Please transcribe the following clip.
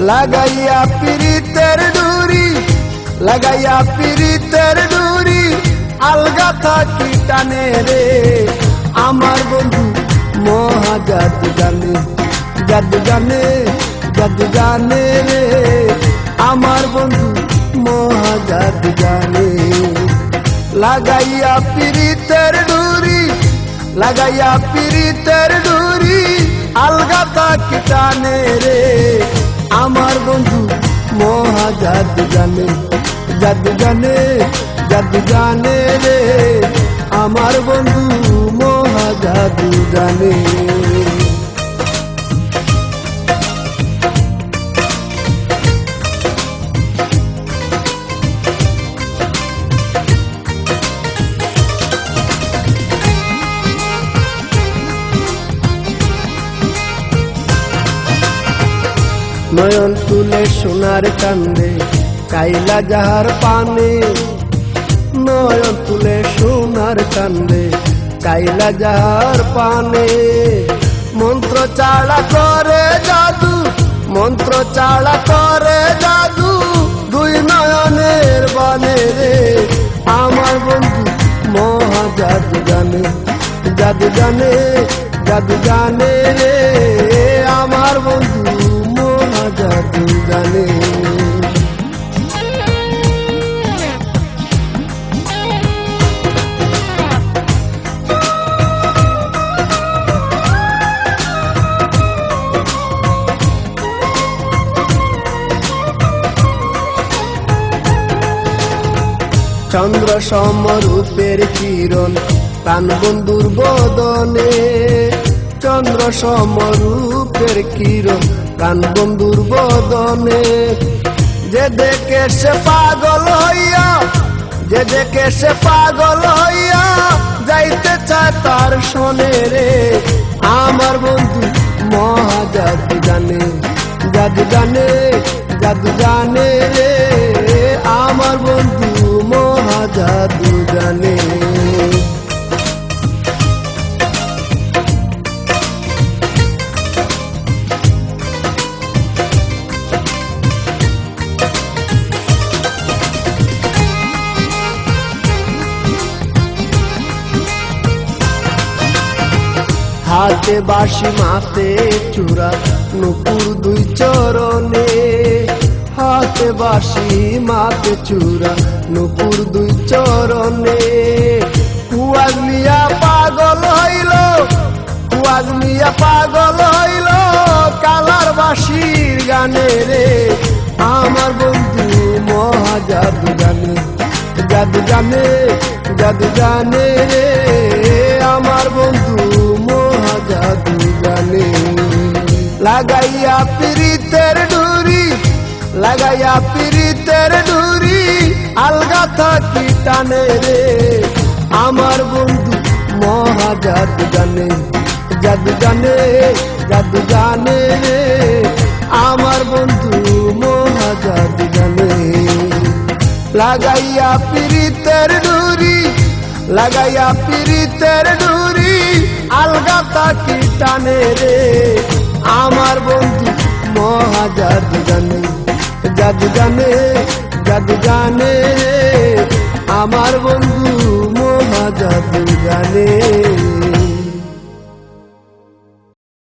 লাগাইয়া পিরিতের ডুরি, লাগাইয়া পিরিতের ডুরি, আলগা থাকি টানে রে আমার বন্ধু মহা জাদু জানে, জাদু জানে, জাদু জানে রে আমার বন্ধু মহা জাদু জানে। লাগাইয়া পিরিতের ডুরি, লাগাইয়া পিরিতের ডুরি, আলগা থাকি টানে রে আমার বন্ধু মহা জাদু জানে, জাদু জানে, জাদু জানে রে আমার বন্ধু মহা জাদু জানে। নয়ন তুলে সোনার কান্দে কাইলা যাহার পানে, নয়ন তুলে সোনার কান্দে কাইলা যাহার পানে। মন্ত্র চালা করে জাদু, মন্ত্র চালা করে জাদু, দুই নয়নের বানে রে আমার বন্ধু মহা জাদু জানে, জাদু জানে, জাদু জানে রে আমার বন্ধু মহা জাদু জানে। চন্দ্র সমরূপের কিরণ প্রাণ বন্ধুর বদনে, চন্দ্র সমরূপের কিরণ প্রাণ বন্ধুর বদনে। যে দেখে সে পাগল হইয়া, যে দেখে সে পাগল হইয়া, যাইতে চায় তার শোনে রে আমার বন্ধু মহা জাদু জানে, জাদু জানে, জাদু জানে রে আমার বন্ধু মহা জাদু জানে। হাতে বাঁশি মাতে চূড়া নুপুর দুই চরণে, হাতে বাঁশি মাতে চূড়া নুপুর দুই চরণে। কুয়াজ মিয়া পাগল হইল, কুয়াজ মিয়া পাগল হইল কালার বাঁশির গানে রে আমার বন্ধু মহা জাদু জানে, জাদু জানে, জাদু জানে রে আমার বন্ধু মহা জাদু জানে। লাগাইয়া পিরিতের ডুরি, লাগাইয়া পিরিতের ডুরি, আলগা থাকি টানে রে আমার বন্ধু মহা জাদু জানে, জাদু জানে, জাদু জানে রে আমার বন্ধু মহা জাদু জানে। লাগাইয়া পিরিতের ডুরি, লাগাইয়া পিরিতের ডুরি, আলগা থাকি টানে রে আমার বন্ধু মহা জাদু জানে, জাদু জানে, জাদু জানে রে আমার বন্ধু মহা জাদু জানে।